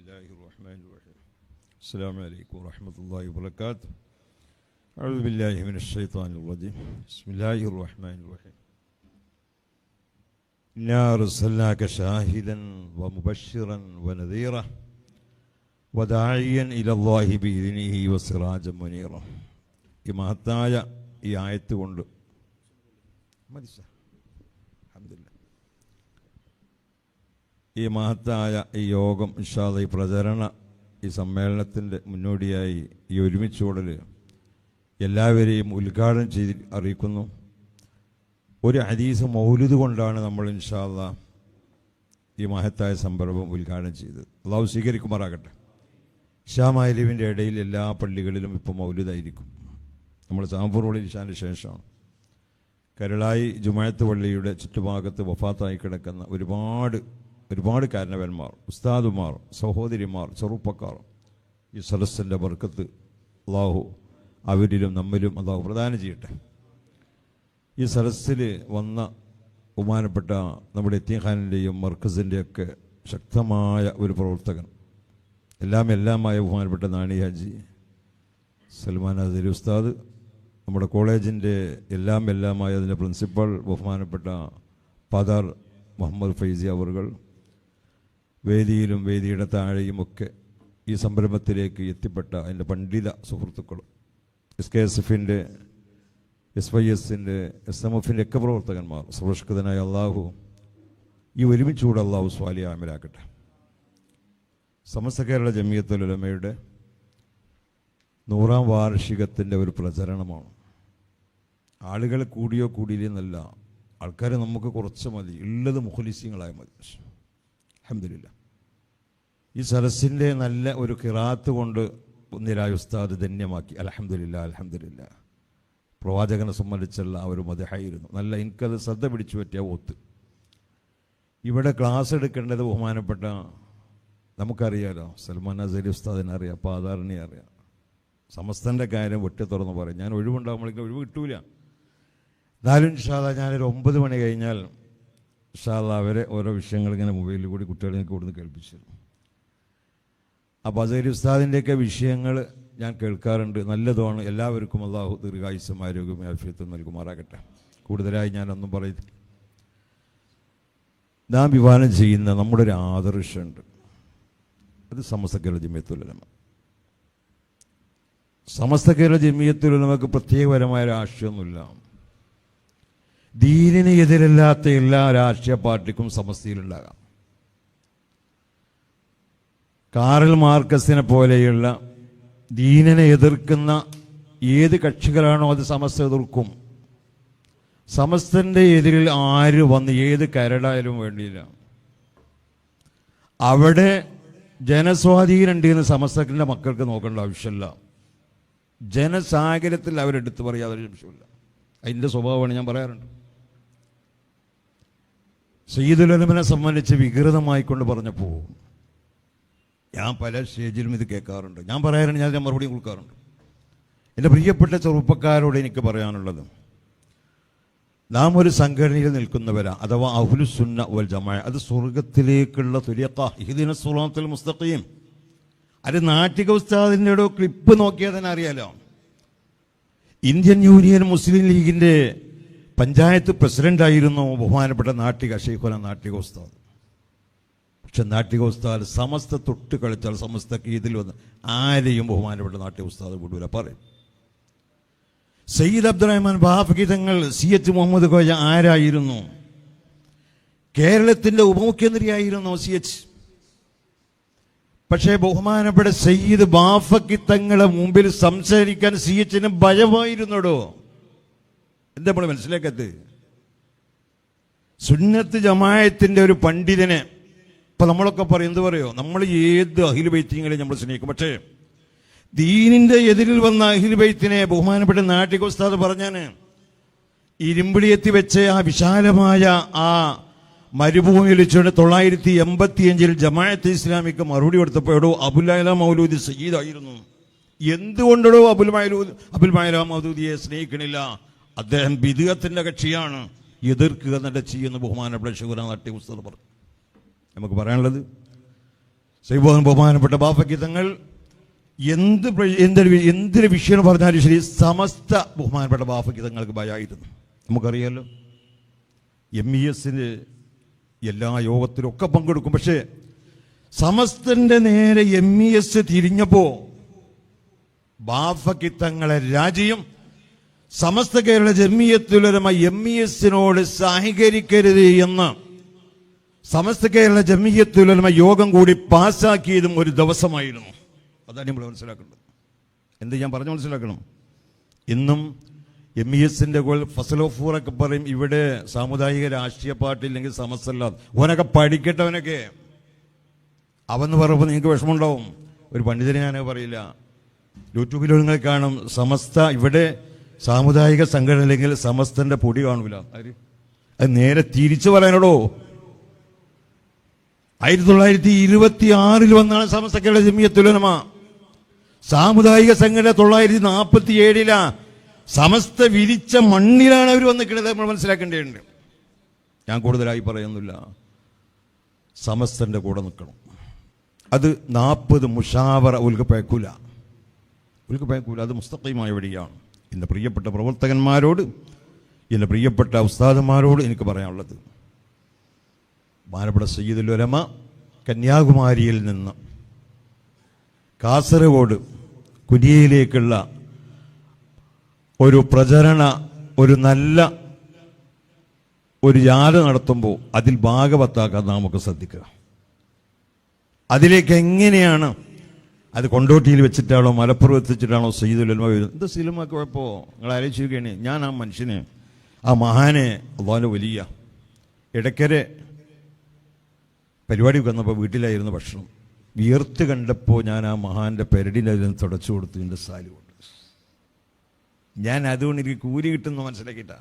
الله الرحمن الرحيم السلام عليكم ورحمة الله وبركاته أعوذ بالله من الشيطان الرجيم بسم الله الرحمن الرحيم إنا أرسلناك شاهدا ومبشرا ونذيرا وداعيا إلى الله بإذنه وسراجا منيرا ഈ മഹത്തായ ഈ ആയത്ത് കൊണ്ട് ഈ മഹത്തായ ഈ യോഗം ഇൻഷാ അല്ലാഹ് ഈ പ്രചരണ ഈ സമ്മേളനത്തിൻ്റെ മുന്നോടിയായി ഈ ഒരുമിച്ചുകൂടൽ എല്ലാവരെയും ഉദ്ഘാടനം ചെയ്ത് അറിയിക്കുന്നു. ഒരു ഹദീസ് മൗലിദ് കൊണ്ടാണ് നമ്മൾ ഇൻഷാ അല്ലാഹ് ഈ മഹത്തായ സംരംഭം ഉദ്ഘാടനം ചെയ്തത്. അള്ളാഹു സ്വീകരിക്കുമാറാകട്ടെ. ഇശാമഗ്‌രിബിൻ്റെ ഇടയിൽ എല്ലാ പള്ളികളിലും ഇപ്പോൾ മൗലിദായിരിക്കും. നമ്മൾ സാംഫൂറുകളിൽ ഇശാന് ശേഷമാണ്. കരളായി ജുമാഅത്ത് പള്ളിയുടെ ചുറ്റുഭാഗത്ത് വഫാത്തായി കിടക്കുന്ന ഒരുപാട് കാരണവന്മാർ, ഉസ്താദുമാർ, സഹോദരിമാർ, ചെറുപ്പക്കാർ, ഈ സദസ്സിൻ്റെ ബർക്കത്ത് അള്ളാഹു അവരിലും നമ്മിലും അള്ളാഹു പ്രദാനം ചെയ്യട്ടെ. ഈ സദസ്സിൽ വന്ന ബഹുമാനപ്പെട്ട നമ്മുടെ യതീംഖാനയുടെയും മർക്കസിൻ്റെയൊക്കെ ശക്തമായ ഒരു പ്രവർത്തകൻ, എല്ലാമായ ബഹുമാനപ്പെട്ട നാണി ഹാജി സൽമാൻ അസരി ഉസ്താദ്, നമ്മുടെ കോളേജിൻ്റെ എല്ലാമായ അതിൻ്റെ പ്രിൻസിപ്പൽ ബഹുമാനപ്പെട്ട ഫാദർ മുഹമ്മദ് ഫൈസി അവറുകൾ, വേദിയിലും വേദിയുടെ താഴെയുമൊക്കെ ഈ സംരംഭത്തിലേക്ക് എത്തിപ്പെട്ട അതിൻ്റെ പണ്ഡിത സുഹൃത്തുക്കൾ, SKSF-ൻ്റെ, SYS-ൻ്റെ, SMF-ൻ്റെ ഒക്കെ പ്രവർത്തകന്മാർ, സുരക്ഷിതനായ അള്ളാഹു ഈ ഒരുമിച്ചുകൂടെ അള്ളാഹു സ്വാലിഹ് ആമിലാക്കട്ടെ. സമസ്ത കേരള ജമിയത്തുൽ ഉലമയുടെ 100ാം വാർഷികത്തിൻ്റെ ഒരു പ്രചരണമാണ്. ആളുകൾ കൂടിയോ കൂടിയില്ലെന്നല്ല, ആൾക്കാർ നമുക്ക് കുറച്ച് മതി, ഉള്ളത് മുഖ്ലിസീങ്ങളായ മതി. അൽഹംദുലില്ലാഹ്. ഈ സദസ്സിൻ്റെ നല്ല ഒരു ഖിറാത്ത് കൊണ്ട് ഒന്നിരായ ഉസ്താദ് ധന്യമാക്കി. അൽഹംദുലില്ലാഹ്. പ്രവാചകനെ സംബന്ധിച്ചുള്ള ആ ഒരു മദഹായിരുന്നു. നല്ല എനിക്കത് ശ്രദ്ധ പിടിച്ചു പറ്റിയ ഒത്ത്. ഇവിടെ ക്ലാസ് എടുക്കേണ്ടത് ബഹുമാനപ്പെട്ട നമുക്കറിയാലോ, സൽമാൻ അസരി ഉസ്താദിനെ അറിയാം, പാതാറിനെ അറിയാം. സമസ്തൻ്റെ കാര്യം വെട്ടി തുറന്ന് പറയും. ഞാൻ ഒഴിവുണ്ടാകുമ്പോഴേക്കും ഒഴിവ് കിട്ടൂല. എന്നാലും ഇൻഷാ അല്ലാഹ് ഞാനൊരു 9 മണി കഴിഞ്ഞാൽ ഇൻഷാ അല്ലാഹ് അവരെ ഓരോ വിഷയങ്ങൾ ഇങ്ങനെ മൊബൈലിൽ കൂടി കുട്ടികളെയൊക്കെ കൊടുന്ന് കേൾപ്പിച്ചു. അപ്പോൾ അസരി ഉസ്താദിൻ്റെയൊക്കെ വിഷയങ്ങൾ ഞാൻ കേൾക്കാറുണ്ട്. നല്ലതാണ്. എല്ലാവർക്കും അല്ലാഹു ദീർഘായുസ്സും ആരോഗ്യവും ആഫിയത്തും നൽകുമാറാകട്ടെ. കൂടുതലായി ഞാനൊന്നും പറയുന്നില്ല. നാം വിവാഹം ചെയ്യുന്ന നമ്മുടെ ഒരു ആദർശമുണ്ട്. അത് സമസ്ത കേരള ജമിയത്തുൽ ഉലമ. സമസ്ത കേരള ജമിയത്തുൽ ഉലമക്ക് പ്രത്യേകപരമായ രാഷ്ട്രീയമൊന്നുമില്ല. ദീനിന് എതിരല്ലാത്ത എല്ലാ രാഷ്ട്രീയ പാർട്ടിക്കും സമസ്തയിലുണ്ടാകാം. കാറൽ മാർക്കസിനെ പോലെയുള്ള ദീനിനെ എതിർക്കുന്ന ഏത് കക്ഷികളാണോ അത് സമസ്ത എതിർക്കും. സമസ്തൻ്റെ എതിരിൽ ആര് വന്ന് ഏത് കരടായാലും വേണ്ടിയില്ല. അവിടെ ജനസ്വാധീനമുണ്ട് എന്ന് സമസ്തക്കിൻ്റെ മക്കൾക്ക് നോക്കേണ്ട ആവശ്യമില്ല. ജനസാഗരത്തിൽ അവരെടുത്ത് പറയാതെ ആവശ്യമില്ല. അതിൻ്റെ സ്വഭാവമാണ് ഞാൻ പറയാറുണ്ട്. സയ്യിദുൽ ഉലമയെ സംബന്ധിച്ച് വികൃതമായിക്കൊണ്ട് പറഞ്ഞപ്പോൾ ഞാൻ പല സ്റ്റേജിലും ഇത് കേൾക്കാറുണ്ട്. ഞാൻ പറയാറുണ്ട്, ഞാൻ മറുപടി കൊടുക്കാറുണ്ട്. എൻ്റെ പ്രിയപ്പെട്ട ചെറുപ്പക്കാരോട് എനിക്ക് പറയാനുള്ളത്, നാം ഒരു സംഘടനയിൽ നിൽക്കുന്നവരാ, അഥവാ അഹ്ലുസ് സുന്ന വൽ ജമാഅ. അത് സ്വർഗത്തിലേക്കുള്ള തുരിഖ, ഇഹ്ദിന സിറാത്തുൽ മുസ്തഖീം. അത് നാട്ടിക ഉസ്താദിൻ്റെ ഒരു ക്ലിപ്പ് നോക്കിയാൽ തന്നെ അറിയാലോ. ഇന്ത്യൻ യൂണിയൻ മുസ്ലിം ലീഗിൻ്റെ പഞ്ചായത്ത് പ്രസിഡൻ്റായിരുന്നു ബഹുമാനപ്പെട്ട നാട്ടിക ഷെയ്ഖുന നാട്ടിക ഉസ്താദ്. പക്ഷെ നാട്ടിക ഉസ്താദ് സമസ്ത തൊട്ട് കളിച്ചാൽ സമസ്തക്ക് ഇതിൽ വന്ന് ആരെയും ബഹുമാനപ്പെട്ട നാട്ടിക ഉസ്താദ് വിടൂല പറയും. സയ്യിദ് അബ്ദുറഹ്മാൻ ബാഫഖി തങ്ങൾ, CH മുഹമ്മദ് കോയ ആരായിരുന്നു? കേരളത്തിൻ്റെ ഉപമുഖ്യമന്ത്രിയായിരുന്നു CH. പക്ഷേ ബഹുമാനപ്പെട്ട സയ്യിദ് ബാഫഖി തങ്ങളെ മുമ്പിൽ സംസാരിക്കാൻ CH-ന് ഭയമായിരുന്നടോ. എന്താ നമ്മൾ മനസ്സിലാക്കത്ത്? സുന്നത്ത് ജമാഅത്തിൻ്റെ ഒരു പണ്ഡിതനെ ഇപ്പം നമ്മളൊക്കെ പറയും, എന്ത് പറയോ, നമ്മൾ ഏത് അഹ്ലു ബൈത്തിങ്ങളെയും നമ്മൾ സ്നേഹിക്കും. പക്ഷേ ദീനിൻ്റെ എതിരിൽ വന്ന അഹ്ലു ബൈത്തിനെ ബഹുമാനപ്പെട്ട നാട്ടിക ഉസ്താദ് പറഞ്ഞാണ്, ഇരുമ്പിളിയെത്തി വെച്ച് ആ വിശാലമായ ആ മരുഭൂമിയിൽ വെച്ചുകൊണ്ട് 985 ജമാഅത്തെ ഇസ്ലാമിക്ക് മറുപടി കൊടുത്തപ്പോഴോ അബുൽ അല മൗലൂദി സയ്യിദായിരുന്നു. എന്തുകൊണ്ടോ അബുൽ അല മൗലൂദിയെ സ്നേഹിക്കണില്ല? അദ്ദേഹം ബിദ്അത്തിന്റെ കക്ഷിയാണ്, എതിർക്കുക എന്നിട്ട് ചെയ്യുന്ന ബഹുമാനപ്പെട്ട ഷെയ്ഖുന നാട്ടിക ഉസ്താദ് പറഞ്ഞു. നമുക്ക് പറയാനുള്ളത്, സൈബോധൻ ബഹുമാനപ്പെട്ട ബാഫക്കി തങ്ങൾ എന്തൊരു വിഷയം പറഞ്ഞാലും ശരി സമസ്ത ബഹുമാനപ്പെട്ട ബാഫക്കി തങ്ങൾക്ക് ഭയമായിരുന്നു. നമുക്കറിയാലോ, MES എല്ലാ യോഗത്തിലും ഒക്കെ പങ്കെടുക്കും. പക്ഷേ സമസ്തന്റെ നേരെ MES തിരിഞ്ഞപ്പോൾ ബാഫക്കി തങ്ങളെ രാജിയും സമസ്ത കേരള ജമിയത്തുൽ ഉലമ MES-നോട് സഹകരിക്കരുത് എന്ന് സമസ്ത കേരള ജമിയത്തുൽ ഉലമ യോഗം കൂടി പാസ്സാക്കിയതും ഒരു ദിവസമായിരുന്നു. അതാണ് നമ്മൾ മനസ്സിലാക്കേണ്ടത്. എന്ത് ഞാൻ പറഞ്ഞു മനസ്സിലാക്കണം. ഇന്നും MES-ന്റെ ഫസലോഫൂറൊക്കെ പറയും ഇവിടെ സാമുദായിക രാഷ്ട്രീയ പാർട്ടി ഇല്ലെങ്കിൽ സമസ്തല്ല. ഓനൊക്കെ പഠിക്കട്ടെ, അവനൊക്കെ അവന്ന് പറയുമ്പോൾ നിങ്ങൾക്ക് വിഷമമുണ്ടാവും. ഒരു പണ്ഡിതനെ ഞാനത് പറയില്ല. യൂട്യൂബിൽ നിങ്ങൾ കാണും സമസ്ത ഇവിടെ സാമുദായിക സംഘടന അല്ലെങ്കിൽ സമസ്തന്റെ പൊടി കാണൂല. അത് നേരെ തിരിച്ചു പറയാനോടോ. 1926 വന്നാണ് സമസ്ത കേരള ജമിയത്തുൽ ഉലമ. സാമുദായിക സംഘടന 1947 സമസ്ത വിരിച്ച മണ്ണിലാണ് അവർ വന്നിരിക്കുന്നത്. നമ്മൾ മനസ്സിലാക്കേണ്ടതുണ്ട്. ഞാൻ കൂടുതലായി പറയുന്നില്ല. സമസ്തന്റെ കൂടെ നിൽക്കണം. അത് 40 മുഷാവറ ഉൽക്ക് പയക്കൂല. അത് മുസ്തഖീമായ വഴിയാണ്. എൻ്റെ പ്രിയപ്പെട്ട പ്രവർത്തകന്മാരോട്, എൻ്റെ പ്രിയപ്പെട്ട ഉസ്താദന്മാരോട് എനിക്ക് പറയാനുള്ളത്, ബഹുമാനപ്പെട്ട സയ്യിദുൽ ഉലമ കന്യാകുമാരിയിൽ നിന്ന് കാസർഗോഡ് കുനിയയിലേക്കുള്ള ഒരു പ്രചരണ ഒരു നല്ല ഒരു യാത്ര നടത്തുമ്പോൾ അതിൽ ഭാഗവത്താക്കാൻ നമുക്ക് ശ്രദ്ധിക്കുക. അതിലേക്ക് എങ്ങനെയാണ് അത് കൊണ്ടോട്ടിയിൽ വെച്ചിട്ടാണോ മലപ്പുറത്ത് വെച്ചിട്ടാണോ സയ്യിദുൽ ഉലമ വരുന്നത്? എന്താ സിനിമ കുഴപ്പമോ? നിങ്ങൾ ആലോചിക്കുകയാണ്. ഞാൻ ആ മനുഷ്യനെ, ആ മഹാനെ, അള്ളാഹുവിൻ്റെ വലിയ ഇടയ്ക്കരെ പരിപാടി വന്നപ്പോൾ വീട്ടിലായിരുന്നു ഭക്ഷണം. വിയർത്ത് കണ്ടപ്പോൾ ഞാൻ ആ മഹാന്റെ പെരടിൻ്റെ അതിൽ നിന്ന് തുടച്ചു കൊടുത്തു. എൻ്റെ സാലുകൊണ്ട് ഞാൻ അതുകൊണ്ട് എനിക്ക് കൂലി കിട്ടുന്നു മനസ്സിലാക്കിയിട്ടാ.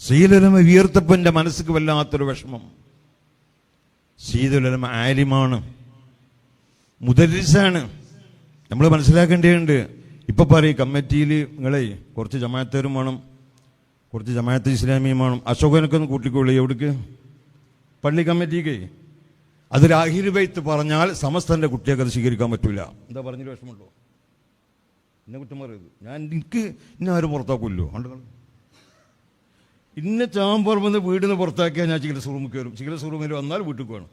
സയ്യിദുൽ ഉലമ വിയർത്തപ്പോൾ എൻ്റെ മനസ്സിക്ക് വല്ലാത്തൊരു വിഷമം. സയ്യിദുൽ ഉലമ ആലിമാണ്, മുദരിസാണ്. നമ്മൾ മനസ്സിലാക്കേണ്ടതുണ്ട്. ഇപ്പൊ പറയും കമ്മിറ്റിയിൽ നിങ്ങളെ കുറച്ച് ജമാഅത്തുകാരും വേണം, കുറച്ച് ജമാഅത്ത് ഇസ്ലാമിയും വേണം. അശോകനൊക്കെ ഒന്ന് കൂട്ടിക്കൊള്ളി. എവിടേക്ക്? പള്ളി കമ്മിറ്റിക്ക്. അതൊരു അഹിൽ ബൈത്ത് പറഞ്ഞാൽ സമസ്തന്റെ കുട്ടിയൊക്കെ അത് സ്വീകരിക്കാൻ പറ്റൂല. എന്താ പറഞ്ഞൊരു വിഷമമുണ്ടോ? എന്നെ കുറ്റം പറയരുത്. എനിക്ക് ഇന്ന ആരും പുറത്താക്കുമല്ലോ. ഇന്ന ചാമ്പറമ്പ് വീടിൽ നിന്ന് പുറത്താക്കിയാൽ ഞാൻ ചികിത്സ റൂമിൽ കയറും. ചികിത്സ റൂമിൽ വന്നാൽ വീട്ടിൽ വേണം.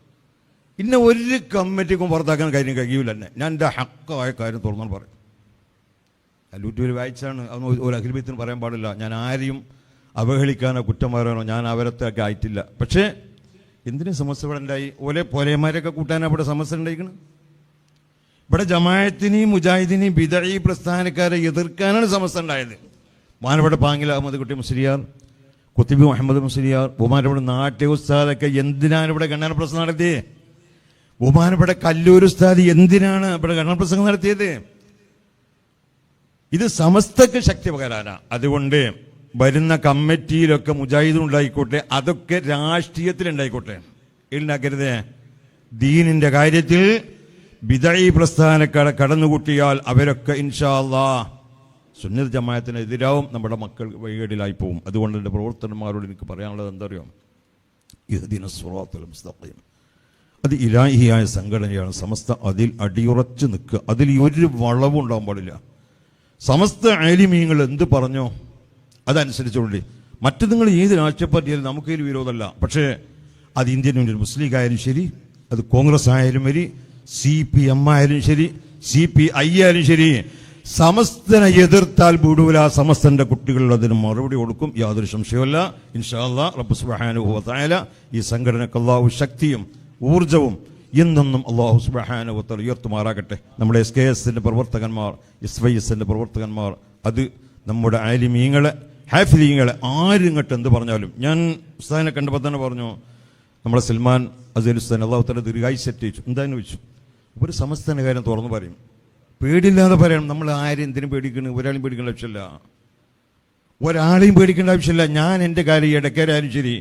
ഇന്ന ഒരു കമ്മിറ്റിക്കും പുറത്താക്കാൻ കാര്യം കഴിയൂല. തന്നെ ഞാൻ എൻ്റെ ഹക്കായ കാര്യം തുറന്നാൽ പറയും. യൂട്യൂബിൽ വായിച്ചാണ്. അതൊന്നും ഒരു അഖിൽ ബൈത്തിന് പറയാൻ പാടില്ല. ഞാൻ ആരെയും അവഹേളിക്കാനോ കുറ്റം പറയാനോ ഞാൻ അവരത്തൊക്കെ ആയിട്ടില്ല. പക്ഷേ എന്തിനും സമസ്യ ഇവിടെ ഉണ്ടായി? പോലെമാരൊക്കെ കൂട്ടാനാണ് ഇവിടെ സമസ്യ ഉണ്ടായിരിക്കണം. ഇവിടെ ജമാഅത്തിനെയും മുജാഹിദിനെയും ബിദഈ പ്രസ്ഥാനക്കാരെ എതിർക്കാനാണ് സമസ്യ ഉണ്ടായത്. ബഹുമാനപ്പെട്ട പാങ്ങിൽ അഹമ്മദ് കുട്ടി മുസ്ലിയാർ, കുത്തിബി മുഹമ്മദ് മുസ്ലിയാർ, ബഹുമാനപ്പെട്ട നാട്യ ഉസ്താദൊക്കെ എന്തിനാണ് ഇവിടെ ഖണ്ഡന പ്രസംഗം നടത്തിയത്? ബഹുമാനപ്പെട്ട കല്ലൂർ ഉസ്താദ് എന്തിനാണ് ഇവിടെ ഖണ്ഡന പ്രസംഗം നടത്തിയത്? ഇത് സമസ്തക്ക് ശക്തി പകരാനാണ്. അതുകൊണ്ട് വരുന്ന കമ്മിറ്റിയിലൊക്കെ മുജാഹിദുണ്ടായിക്കോട്ടെ, അതൊക്കെ രാഷ്ട്രീയത്തിലുണ്ടായിക്കോട്ടെ, ഉണ്ടാക്കരുത്. ദീനിന്റെ കാര്യത്തിൽ ബിദഈ പ്രസ്ഥാനക്കാരെ കടന്നുകൂട്ടിയാൽ അവരൊക്കെ ഇൻഷാ അല്ലാഹ് സുന്നത്ത് ജമാഅത്തിനെതിരാവും, നമ്മുടെ മക്കൾ വഴികേടിലായി പോവും. അതുകൊണ്ട് എൻ്റെ പ്രവർത്തകന്മാരോട് എനിക്ക് പറയാനുള്ളത് എന്താ അറിയാം? ഇഹ്ദിനസ് സിറാത്തൽ മുസ്തഖീം. അത് ഇലാഹിയായ സംഘടനയാണ് സമസ്ത. അതിൽ അടിയുറച്ച് നിൽക്കുക. അതിൽ ഒരു വളവും ഉണ്ടാകാൻ പാടില്ല. സമസ്ത ആലിമീങ്ങൾ എന്ത് പറഞ്ഞോ അതനുസരിച്ചുകൊണ്ട് മറ്റു നിങ്ങൾ ഏത് രാഷ്ട്രീയ പാർട്ടിയായാലും നമുക്കൊരു വിരോധമല്ല. പക്ഷേ അത് ഇന്ത്യൻ യൂണിയൻ മുസ്ലിം ലീഗ് ആയാലും ശരി, അത് കോൺഗ്രസ് ആയാലും ശരി, CPM ആയാലും ശരി, CPI ആയാലും ശരി, സമസ്തനെ എതിർത്താൽ വിടൂല. സമസ്തന്റെ കുട്ടികൾ അതിന് മറുപടി കൊടുക്കും, യാതൊരു സംശയമല്ല. ഇൻഷാ അല്ലാഹ് റബ്ബ് സുബ്ഹാനഹു വ തആല ഈ സംഘടനക്ക് അല്ലാഹു ശക്തിയും ഊർജവും എന്നെന്നും അല്ലാഹു സുബ്ഹാനഹു വ തആല ഉയർത്തുമാറാകട്ടെ. നമ്മുടെ SKS-ന്റെ പ്രവർത്തകന്മാർ, SYS-ന്റെ പ്രവർത്തകന്മാർ, അത് നമ്മുടെ ആലിമീങ്ങളെ, ഹാഫിലീങ്ങളെ ആരും ഇങ്ങോട്ട് എന്ത് പറഞ്ഞാലും, ഞാൻ ഉസ്താദിനെ കണ്ടപ്പോൾ തന്നെ പറഞ്ഞു, നമ്മുടെ സൽമാൻ അസീൽ ഉസ്താൻ അല്ലാഹു തആല ദീർഘായുസ്സ് ചെയ്യിച്ചു. എന്താണെന്ന് ചോദിച്ചു. ഒരു സമസ്തന്റെ കാര്യം തുറന്നു പറയും, പേടിയില്ലാതെ പറയണം. നമ്മൾ ആരും എന്തിനും പേടിക്കണം? ഒരാളെയും പേടിക്കേണ്ട ആവശ്യമില്ല, ഒരാളെയും പേടിക്കേണ്ട ആവശ്യമില്ല. ഞാൻ എൻ്റെ കാര്യം ഇടയ്ക്കരായാലും ശരി,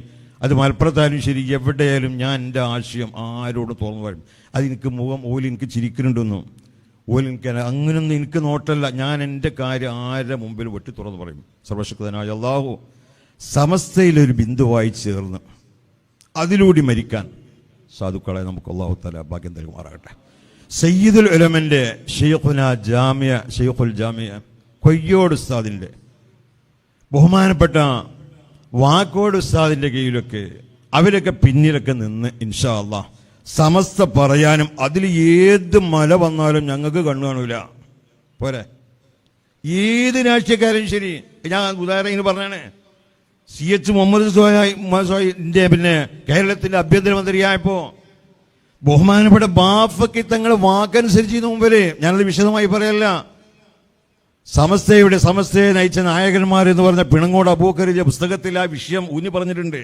അത് മലപ്പുറത്തായാലും ശരി, എവിടെയായാലും ഞാൻ എൻ്റെ ആശയം ആരോടും തുറന്നു പറയും. അതെനിക്ക് മുഖം ഓല് എനിക്ക് ചിരിക്കുന്നുണ്ടെന്നും ഓല് എനിക്ക് അങ്ങനൊന്നും എനിക്ക് നോട്ടല്ല. ഞാൻ എൻ്റെ കാര്യം ആരുടെ മുമ്പിൽ വെട്ടി തുറന്നു പറയും. സർവശക്തനായ അല്ലാഹു സമസ്തയിലൊരു ബിന്ദുവായി ചേർന്ന് അതിലൂടെ മരിക്കാൻ സാധുക്കളെ നമുക്ക് അല്ലാഹു തആല ഭാഗ്യം നൽകുമാറാകട്ടെ. സയ്യിദുൽ ഉലമന്റെ ഷെയ്ഖുൽ ജാമിയ കൊയ്യോട് ഉസ്താദിന്റെ ബഹുമാനപ്പെട്ട വാക്കോട് ഉസ്താദിന്റെ കീഴിലൊക്കെ അവരൊക്കെ പിന്നിലൊക്കെ നിന്ന് ഇൻഷാ അല്ലാഹ് സമസ്ത പറയാനും അതിൽ ഏത് മല വന്നാലും ഞങ്ങൾക്ക് കണ്ണു കാണൂല. പോരെ, ഏത് രാഷ്ട്രീയക്കാരും ശരി. ഞാൻ ഉദാഹരണം ഇങ്ങനെ പറഞ്ഞാണ്, CH മുഹമ്മദ് സോയിന്റെ പിന്നെ കേരളത്തിന്റെ ആഭ്യന്തരമന്ത്രിയായപ്പോ ബഹുമാനപ്പെട്ട ബാഫക്ക് തങ്ങളെ വാക്കനുസരിച്ച് മുമ്പില്, ഞാനത് വിശദമായി പറയല്ല, സമസ്തയെ നയിച്ച നായകന്മാർ എന്ന് പറഞ്ഞ പിണങ്ങോട് അബൂബക്കറിന്റെ പുസ്തകത്തിൽ ആ വിഷയം ഊന്നി പറഞ്ഞിട്ടുണ്ട്.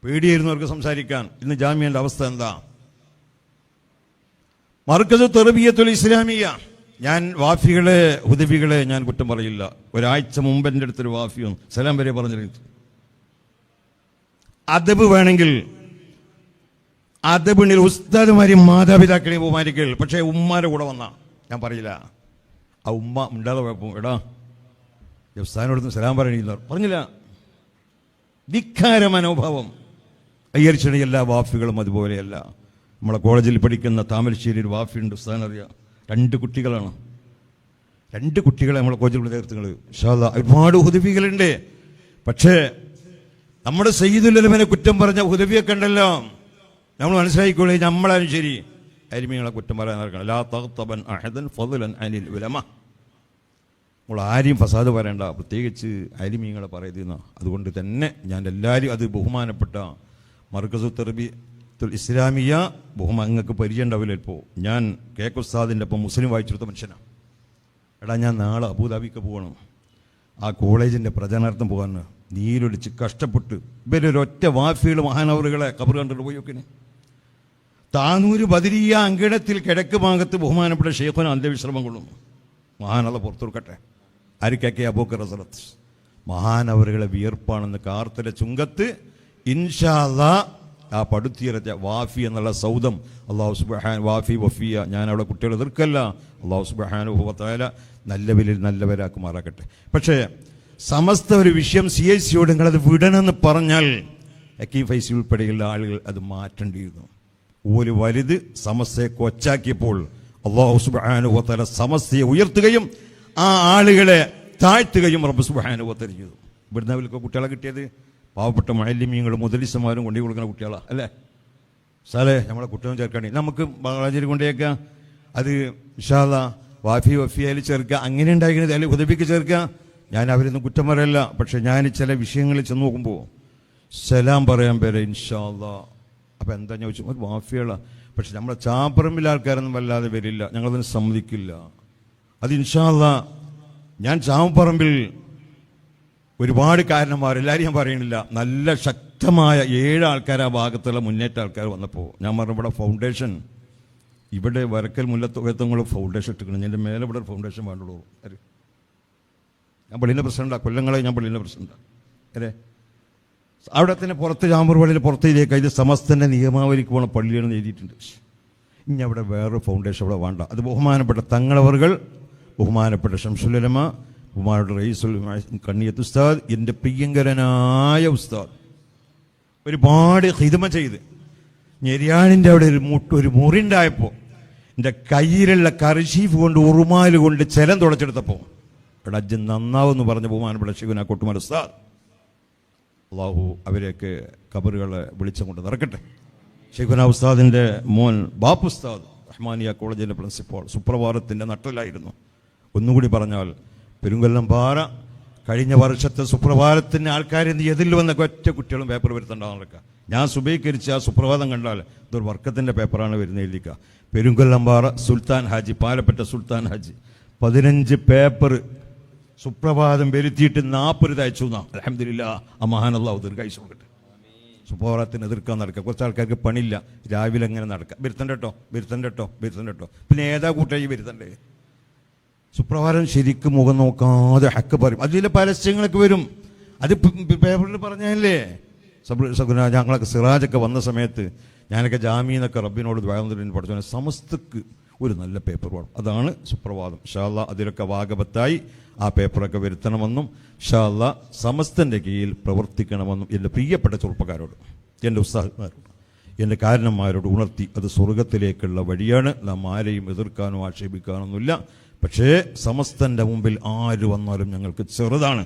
പേടിയായിരുന്നു അവർക്ക് സംസാരിക്കാൻ. ഇന്ന് ജാമ്യന്റെ അവസ്ഥ എന്താ? മർക്കസ് തർബിയത്തുൽ ഇസ്ലാമിയ, ഞാൻ വാഫികളെ ഹുദവികളെ ഞാൻ കുറ്റം പറയില്ല. ഒരാഴ്ച മുമ്പ് എൻ്റെ അടുത്തൊരു വാഫിയും സലാം വരെ പറഞ്ഞിട്ടുണ്ട്. അദബ് വേണമെങ്കിൽ അദബിണിൽ ഉസ്താദുമാരെയും മാതാപിതാക്കളെയും ബഹുമാനിക്കൽ, പക്ഷേ ഉമ്മാരെ കൂടെ വന്ന ഞാൻ പറയില്ല. ആ ഉമ്മ ഉണ്ടാതെ കുഴപ്പം, എടാ ഉസ്താദിനോടൊന്നും സലാം പറയണില്ല പറഞ്ഞില്ല. ധിക്കാര മനോഭാവം. അയ്യർച്ചണി എല്ലാ വാഫികളും അതുപോലെയല്ല. നമ്മളെ കോളേജിൽ പഠിക്കുന്ന താമരശ്ശേരി ഒരു വാഫിയുണ്ട്, ഉസ്താദിനറിയാം. 2 കുട്ടികളാണ്. 2 കുട്ടികളെ നമ്മളെ കോളേജിൽ വിദ്യാർത്ഥികൾ. ഇൻഷാ അല്ലാഹ് ഒരുപാട് ഹുദവികളുണ്ട്. പക്ഷേ നമ്മുടെ സയ്യിദുൽ ഉലമനെ കുറ്റം പറഞ്ഞ ഹുദവിയൊക്കെ ഉണ്ടല്ലോ, നമ്മൾ മനസ്സിലാക്കിക്കോളൂ. നമ്മളാലും ശരി അരിമീങ്ങളെ കുറ്റം പറയാൻ നടക്കണം. ലാ തഗ്തബൻ അഹദൻ ഫദ്ലൻ അനിൽ ഉലമ. നമ്മൾ ആരെയും ഫസാദ് പറയണ്ട, പ്രത്യേകിച്ച് അരിമീങ്ങളെ പറയുന്ന. അതുകൊണ്ട് തന്നെ ഞാൻ എല്ലാവരും അത് ബഹുമാനപ്പെട്ട മർക്കസു തർബിയത്തുൽ ഇസ്ലാമിയ നിങ്ങൾക്ക് പരിചയം ഉണ്ടാവില്ല. ഇപ്പോൾ ഞാൻ കേക്ക് ഉസ്താദിൻ്റെ ഒപ്പം മുസ്ലിം വായിച്ചെടുത്ത മനുഷ്യനാണ്. എടാ ഞാൻ നാളെ അബുദാബിക്ക് പോകണം, ആ കോളേജിൻ്റെ പ്രചരണാർത്ഥം പോകാൻ നീരൊലിച്ച് കഷ്ടപ്പെട്ട് ഇവരൊരൊറ്റ വാഫികൾ മഹാനവറുകളെ കബർ കണ്ടിട്ട് പോയി നോക്കിന്. താനൂര് ബദരിയ അങ്കണത്തിൽ കിഴക്ക് ഭാഗത്ത് ബഹുമാനപ്പെട്ട ഷെയ്ഖുന അന്ത്യവിശ്രമം കൊള്ളുന്നു. മഹാനത പുറത്തുകൊടുക്കട്ടെ. ആരിക്കൊക്കെ അബൂബക്കർ റസൂലത്ത് മഹാനവറുകളെ വിയർപ്പാണെന്ന് കാർത്തല ചുങ്കത്ത് ഇൻഷാ അല്ലാഹ് ആ പടുത്തിയിറച്ച വാഫി എന്നുള്ള സൗദം അല്ലാഹു സുബ്ഹാനഹു വാഫി വഫിയ, ഞാൻ അവിടെ കുട്ടികളെ എതിർക്കല്ല. അല്ലാഹു സുബ്ഹാനഹു വ തആല നല്ലവരിൽ നല്ലവരാക്കുമാറാക്കട്ടെ. പക്ഷേ സമസ്ത ഒരു വിഷയം CICയോട് നിങ്ങളത് വിടണമെന്ന് പറഞ്ഞാൽ ഹക്കീം ഫൈസി ഉൾപ്പെടെയുള്ള ആളുകൾ അത് മാറ്റേണ്ടിയിരുന്നു. ഒരു വലുത് സമസ്തയെ കൊച്ചാക്കിയപ്പോൾ അല്ലാഹു സുബ്ഹാനഹു വ തആല സമസ്തയെ ഉയർത്തുകയും ആ ആളുകളെ താഴ്ത്തുകയും റബ്ബ് സുബ്ഹാനഹു വ തആല ചെയ്തു. ഇവിടുന്ന് അവർക്ക് കുട്ടികളെ കിട്ടിയത് പാവപ്പെട്ട മുഅല്ലിമീങ്ങളും മുദരിസമാരും കൊണ്ടു കൊടുക്കുന്ന കുട്ടികളാണ് അല്ലേ? സാലേ നമ്മളെ കുട്ടികളും ചേർക്കാണി നമുക്ക് ബാളാജേരി കൊണ്ടേക്കാം. അത് ഇൻഷാ അല്ലാഹ് വാഫി വഫിയയിൽ ചേർക്കുക, അങ്ങനെ ഉണ്ടായിരിക്കുന്നത് അല്ലെങ്കിൽ ഹുദവിക്ക് ചേർക്കുക. ഞാൻ അവരൊന്നും കുറ്റം പറയല്ല. പക്ഷെ ഞാൻ ചില വിഷയങ്ങളിൽ ചെന്ന് നോക്കുമ്പോൾ സലാം പറയാൻ പേരെ ഇൻഷാ അല്ലാഹ്. അപ്പം എന്താ ഞാൻ ചോദിച്ചു, ഒരു വാഫികളാണ്. പക്ഷെ നമ്മളെ ചാപ്പറമ്പിൽ ആൾക്കാരൊന്നും വല്ലാതെ വരില്ല, ഞങ്ങളതിന് സമ്മതിക്കില്ല. അത് ഇൻഷാ അല്ലാഹ് ഞാൻ ചാപ്പറമ്പിൽ ഒരുപാട് കാരണന്മാർ, എല്ലാവരും ഞാൻ പറയണില്ല, നല്ല ശക്തമായ 7 ആൾക്കാർ ആ ഭാഗത്തുള്ള മുന്നേറ്റ ആൾക്കാർ വന്നപ്പോൾ ഞാൻ പറഞ്ഞു ഇവിടെ ഫൗണ്ടേഷൻ, ഇവിടെ വരക്കൽ മുല്ലത്തുകത്തങ്ങളും ഫൗണ്ടേഷൻ ഇട്ടിക്കണം. എൻ്റെ മേലെ ഇവിടെ ഫൗണ്ടേഷൻ വേണ്ടുള്ളൂ. ഞാൻ പള്ളിൻ്റെ പ്രസിഡന്റാണ്, കൊല്ലങ്ങളെ ഞാൻ പള്ളിൻ്റെ പ്രസിഡന്റാണ് അല്ലേ. അവിടെ തന്നെ പുറത്ത് ചാമ്പൂർ പള്ളിയിൽ പുറത്തേക്ക് ഇത് സമസ്തൻ്റെ നിയമാവലിക്ക് പോകണ പള്ളിയാണെന്ന് എഴുതിയിട്ടുണ്ട്. ഇനി അവിടെ വേറൊരു ഫൗണ്ടേഷൻ അവിടെ വേണ്ട. അത് ബഹുമാനപ്പെട്ട തങ്ങളവറുകൾ, ബഹുമാനപ്പെട്ട ശംസുൽ ഉലമ, ബഹുമാനപ്പെട്ട റയീസുൽ കണ്ണിയത്ത് ഉസ്താദ്, എൻ്റെ പ്രിയങ്കരനായ ഉസ്താദ് ഒരുപാട് ഖിദ്മ ചെയ്ത് ഞെരിയാണിൻ്റെ അവിടെ ഒരു മുറിണ്ടായപ്പോൾ എൻ്റെ കയ്യിലുള്ള കർശീഫ് കൊണ്ട് ഉറുമാല് കൊണ്ട് ചെലം തുടച്ചെടുത്തപ്പോൾ ഇവിടെ അജ്ജ് നന്നാവെന്ന് പറഞ്ഞ ബഹുമാനപ്പെട്ട ശിവന കൊട്ടുമാർ ഉസ്താദ്, അള്ളാഹു അവരെയൊക്കെ കബറുകളെ വിളിച്ചും കൊണ്ട് നിറക്കട്ടെ. ശൈഖുന ഉസ്താദിൻ്റെ മോൻ ബാപ്പു ഉസ്താദ് റഹ്മാനിയ കോളേജിൻ്റെ പ്രിൻസിപ്പാൾ സുപ്രഭാതത്തിൻ്റെ നട്ടലായിരുന്നു. ഒന്നുകൂടി പറഞ്ഞാൽ പെരുങ്കൊല്ലം പാറ കഴിഞ്ഞ വർഷത്തെ സുപ്രഭാതത്തിൻ്റെ ആൾക്കാരെ എതിൽ വന്ന ഒറ്റ കുട്ടികളും പേപ്പർ വരുത്തേണ്ടാവും നടക്കുക. ഞാൻ സുബൈക്കരിച്ച ആ സുപ്രഭാതം കണ്ടാൽ ഇതൊരു വർക്കത്തിൻ്റെ പേപ്പറാണ് വരുന്നത് എഴുതിക്കുക. പെരുങ്കൊല്ലം പാറ സുൽത്താൻ ഹാജി, പാലപ്പെട്ട സുൽത്താൻ ഹാജി 15 പേപ്പർ സുപ്രഭാതം വരുത്തിയിട്ട് 40 തയ്ച്ചു എന്നാ. അൽഹംദുലില്ലാഹ്, ആ മഹാനല്ലാഹു ദീർഘായുസ്സ് കൊടുക്കട്ടെ. സുപ്രഭാതത്തിന് എതിർക്കാൻ നടക്കുക. കുറച്ച് ആൾക്കാർക്ക് പണിയില്ല, രാവിലെ എങ്ങനെ നടക്കുക, വരുത്തണ്ടോ. പിന്നെ ഏതാ കൂട്ടായി വരുത്തണ്ടേ? സുപ്രഭാതം ശരിക്കും മുഖം നോക്കാതെ ഹക്ക് പറയും. അതിലെ പരസ്യങ്ങളൊക്കെ വരും. അത് പേപ്പറിൽ പറഞ്ഞല്ലേ. ഞങ്ങളൊക്കെ സിറാജൊക്കെ വന്ന സമയത്ത് ഞാനൊക്കെ ജാമീന്നൊക്കെ റബ്ബിനോട് ദ്വാരത്തിന് പഠിച്ചു സമസ്തക്ക് ഒരു നല്ല പേപ്പർ വേണം. അതാണ് സുപ്രഭാതം. ഇൻഷാ അല്ലാഹ് അതിലൊക്കെ വാഗബത്തായി ആ പേപ്പറൊക്കെ വരുത്തണമെന്നും ഇൻഷാ അല്ലാഹ് സമസ്തൻ്റെ കീഴിൽ പ്രവർത്തിക്കണമെന്നും എൻ്റെ പ്രിയപ്പെട്ട ചെറുപ്പക്കാരോട്, എൻ്റെ ഉസ്താദ്മാരോട് എൻ്റെ കാരണന്മാരോട് ഉണർത്തി. അത് സ്വർഗത്തിലേക്കുള്ള വഴിയാണ്. നാം ആരെയും എതിർക്കാനോ ആക്ഷേപിക്കാനൊന്നുമില്ല. പക്ഷേ സമസ്തൻ്റെ മുമ്പിൽ ആര് വന്നാലും ഞങ്ങൾക്ക് ചെറുതാണ്.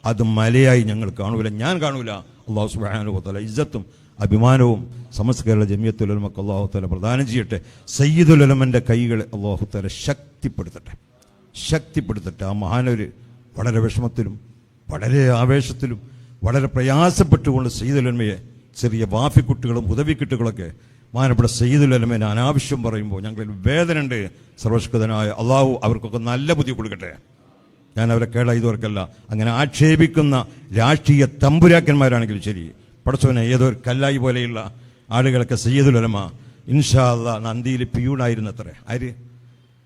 അത് മലയായി ഞങ്ങൾ കാണൂല, ഞാൻ കാണൂല. അല്ലാഹു സുബ്ഹാനഹു വ തആല ഇസ്സത്തും അഭിമാനവും സമസ്ത കേരള ജമിയത്തുൽ ഉലമക്ക് അല്ലാഹു തആല പ്രദാനം ചെയ്യട്ടെ. സയ്യിദുൽ ഉലമൻ്റെ കൈകളെ അല്ലാഹു തആല ശക്തിപ്പെടുത്തട്ടെ. ആ മഹാനവര് വളരെ വിഷമത്തിലും വളരെ ആവേശത്തിലും വളരെ പ്രയാസപ്പെട്ടുകൊണ്ട് സയ്യിദുൽ ഉലമയെ, ചെറിയ വാഫിക്കുട്ടികളും ഉദവിക്കുട്ടികളൊക്കെ മാനപ്പെട്ട സയ്യിദുൽ ഉലമയെ അനാവശ്യം പറയുമ്പോൾ ഞങ്ങളിൽ വേദനയുണ്ട്. സർവശക്തനായ അള്ളാഹു അവർക്കൊക്കെ നല്ല ബുദ്ധി കൊടുക്കട്ടെ. ഞാൻ അവരെ കേടായതവർക്കല്ല. അങ്ങനെ ആക്ഷേപിക്കുന്ന രാഷ്ട്രീയ തമ്പുരാക്കന്മാരാണെങ്കിലും ശരി, പടച്ചവനെ ഏതോ ഒരു കല്ലായി പോലെയുള്ള ആളുകളൊക്കെ സയ്യിദുൽ ഉലമ ഇൻഷാ അല്ലാഹ് നന്ദിയിൽ പിയൂണായിരുന്നത്രേ. ആര്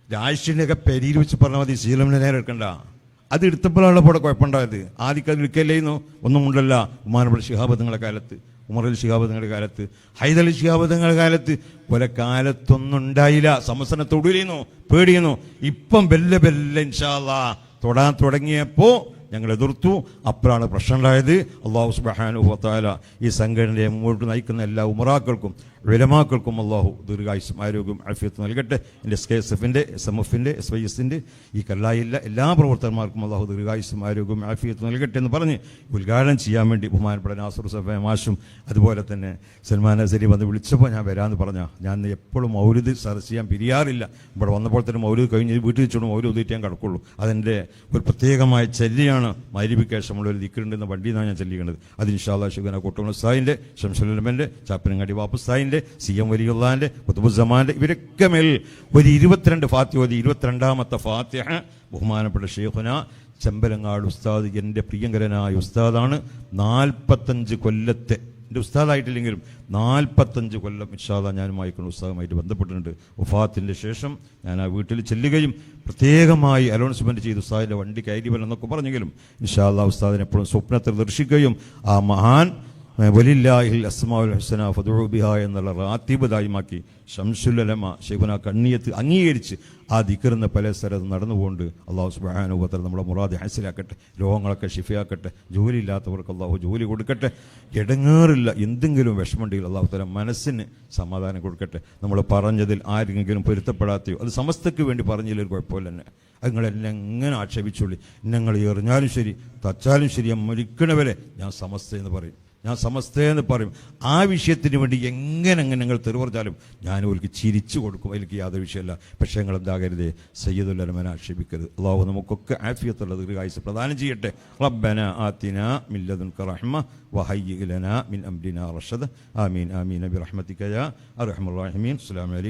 രാഷ്ട്രീയൊക്കെ പെരിയിൽ വെച്ച് പറഞ്ഞാൽ മതി, സീലമിനെ നേരെ എടുക്കണ്ട. അത് എടുത്തപ്പോഴാണ് ഇവിടെ കുഴപ്പമുണ്ടായത്. ആദ്യം അത് എടുക്കല്ലേന്നു ഒന്നും ഉണ്ടല്ല. ഉമാനപ്പെട്ട ശിഹാബ് തങ്ങളുടെ കാലത്ത്, ഉമർ അലി ശിഹാബ് തങ്ങളുടെ കാലത്ത്, ഹൈദർ ശിഹാബ് തങ്ങളുടെ കാലത്ത് ഒരേ കാലത്തൊന്നും ഉണ്ടായില്ല. സമസ്തനെ തൊടിയിരുന്നു, പേടിയുന്നു. ഇപ്പം ബെല്ലെ ഇൻഷാ അല്ലാഹ് തൊടാൻ തുടങ്ങിയപ്പോൾ ഞങ്ങൾ എതിർത്തു. അപ്പോഴാണ് പ്രശ്നം ഉണ്ടായത്. അല്ലാഹു സുബ്ഹാനഹു വ തആല ഈ സംഘടനയെ മുമ്പോട്ട് നയിക്കുന്ന എല്ലാ ഉമറാക്കൾക്കും ഉലമാക്കൾക്കും അല്ലാഹു ദീർഘായുസ്സും ആരോഗ്യവും ആഫിയത്തും നൽകട്ടെ. എൻ്റെ SKSF-ൻ്റെ, SMF-ൻ്റെ, SYS-ൻ്റെ ഈ കല്ലായില്ല എല്ലാ പ്രവർത്തകന്മാർക്കും അല്ലാഹു ദീർഘായുസ്സും ആരോഗ്യവും ആഫിയത്തും നൽകട്ടെ എന്ന് പറഞ്ഞ് ഉദ്ഘാടനം ചെയ്യാൻ വേണ്ടി ബഹുമാനപ്പെട്ട നാസർ സഫ മാഷും അതുപോലെ തന്നെ സൽമാൻ നസരി വന്ന് വിളിച്ചപ്പോൾ ഞാൻ വരാമെന്ന് പറഞ്ഞാൽ, ഞാൻ എപ്പോഴും മൗലിദ് സദസ്സ് ചെയ്യാൻ പിരിയാറില്ല. ഇവിടെ വന്നപ്പോൾ തന്നെ മൗലിദ് കഴിഞ്ഞ് വീട്ടിൽ വെച്ചോണ്ട് മൗലിദ് ഊതിയിട്ട് ഞാൻ കിടക്കുള്ളൂ. അതെൻ്റെ ഒരു പ്രത്യേകമായ ചര്യയാണ്. മഗ്‌രിബിക്ക് ശേഷമുള്ള ഒരു ദിക്റുണ്ടെന്ന വണ്ടിയിലാണ് ഞാൻ ചെല്ലിക്കുന്നത്. അത് ഇൻഷാ അല്ലാഹ് ശുഗന കോട്ടോണ സായിൻ്റെ, ശംസുൽ ഉലമൻ്റെ, ചാപ്പനങ്ങാടി വാപ്പുസ്തായിൻ്റെ, CM വലിയുള്ളാൻ്റെ, ഖുതുബുസ്സമാൻ്റെ ഇവരൊക്കെ മേൽ ഒരു 22 ഫാത്തിഹ ഓതി. 22ാമത്തെ ഫാത്തിഹ ബഹുമാനപ്പെട്ട ഷെയ്ഖുന ചെമ്പലങ്ങാട് ഉസ്താദ്, എൻ്റെ പ്രിയങ്കരനായ ഉസ്താദാണ്. 45 കൊല്ലത്തെ, എൻ്റെ ഉസ്താദായിട്ടില്ലെങ്കിലും 45 കൊല്ലം ഇൻഷാ അല്ലാഹ് ഞാനുമായിക്കൊണ്ട് ഉസ്താദുമായിട്ട് ബന്ധപ്പെട്ടിട്ടുണ്ട്. വഫാത്തിൻ്റെ ശേഷം ഞാൻ ആ വീട്ടിൽ ചെല്ലുകയും പ്രത്യേകമായി അനൗൺസ്മെൻറ്റ് ചെയ്ത് ഉസ്താദിൻ്റെ വണ്ടി കയറി വരണം എന്നൊക്കെ പറഞ്ഞെങ്കിലും ഇൻഷാ അല്ലാഹ് ഉസ്താദിനെ എപ്പോഴും സ്വപ്നത്തിൽ ദർശിക്കുകയും ആ മഹാൻ വലില്ലാഹിൽ അസ്മാഉൽ ഹുസ്ന ഫദ്ഉ ബിഹാ എന്നുള്ള റാത്തീബ് ദായിമാക്കി ശംസുൽ ഉലമ ശൈഖുന കണ്ണിയത്ത് അംഗീകരിച്ച് ആ ദിക്റിന് പല സ്ഥലത്ത് നടന്നുകൊണ്ട് അല്ലാഹു സുബ്ഹാനഹു വ തആല നമ്മുടെ മുറാദ് ഹാസിലാക്കട്ടെ. രോഗങ്ങളൊക്കെ ഷിഫയാക്കട്ടെ. ജോലി ഇല്ലാത്തവർക്ക് അല്ലാഹു ജോലി കൊടുക്കട്ടെ. ഇടങ്ങേറില്ല എന്തെങ്കിലും വിഷമമുണ്ടെങ്കിൽ അല്ലാഹു തആല മനസ്സിന് സമാധാനം കൊടുക്കട്ടെ. നമ്മൾ പറഞ്ഞതിൽ ആരെങ്കിലും പൊരുത്തപ്പെടാത്തയോ അത് സമസ്തയ്ക്ക് വേണ്ടി പറഞ്ഞതിലൊരു കുഴപ്പമില്ല. തന്നെ നിങ്ങളെല്ലാം എങ്ങനെ ആക്ഷേപിച്ചോളി, ഞങ്ങൾ എറിഞ്ഞാലും ശരി തച്ചാലും ശരി, മരിക്കണവരെ ഞാൻ സമസ്തയെന്ന് പറയും, ഞാൻ സമസ്തയെന്ന് പറയും. ആ വിഷയത്തിന് വേണ്ടി എങ്ങനെ നിങ്ങൾ തെറിപറഞ്ഞാലും ഞാൻ അവർക്ക് ചിരിച്ചു കൊടുക്കും. അതിലേക്ക് യാതൊരു വിഷയമല്ല. പക്ഷേ നിങ്ങൾ എന്താകരുതേ, സയ്യിദുൽ ഉലമനെ ആക്ഷേപിക്കരുത്. അല്ലാഹു നമുക്കൊക്കെ ആഫിയത്തുള്ള ദീർഘായുസ്സ് പ്രദാനം ചെയ്യട്ടെ. റബ്ബന ആതിനാ മിൻ ലദുൻക റഹ്മ വഹയ്യിഅ് ലനാ മിൻ അംരിനാ റഷദ. ആമീൻ ആമീൻ ബിറഹ്മതിക യാ അർഹമർ റഹീമീൻ. അസ്സലാമു അലൈക്കും.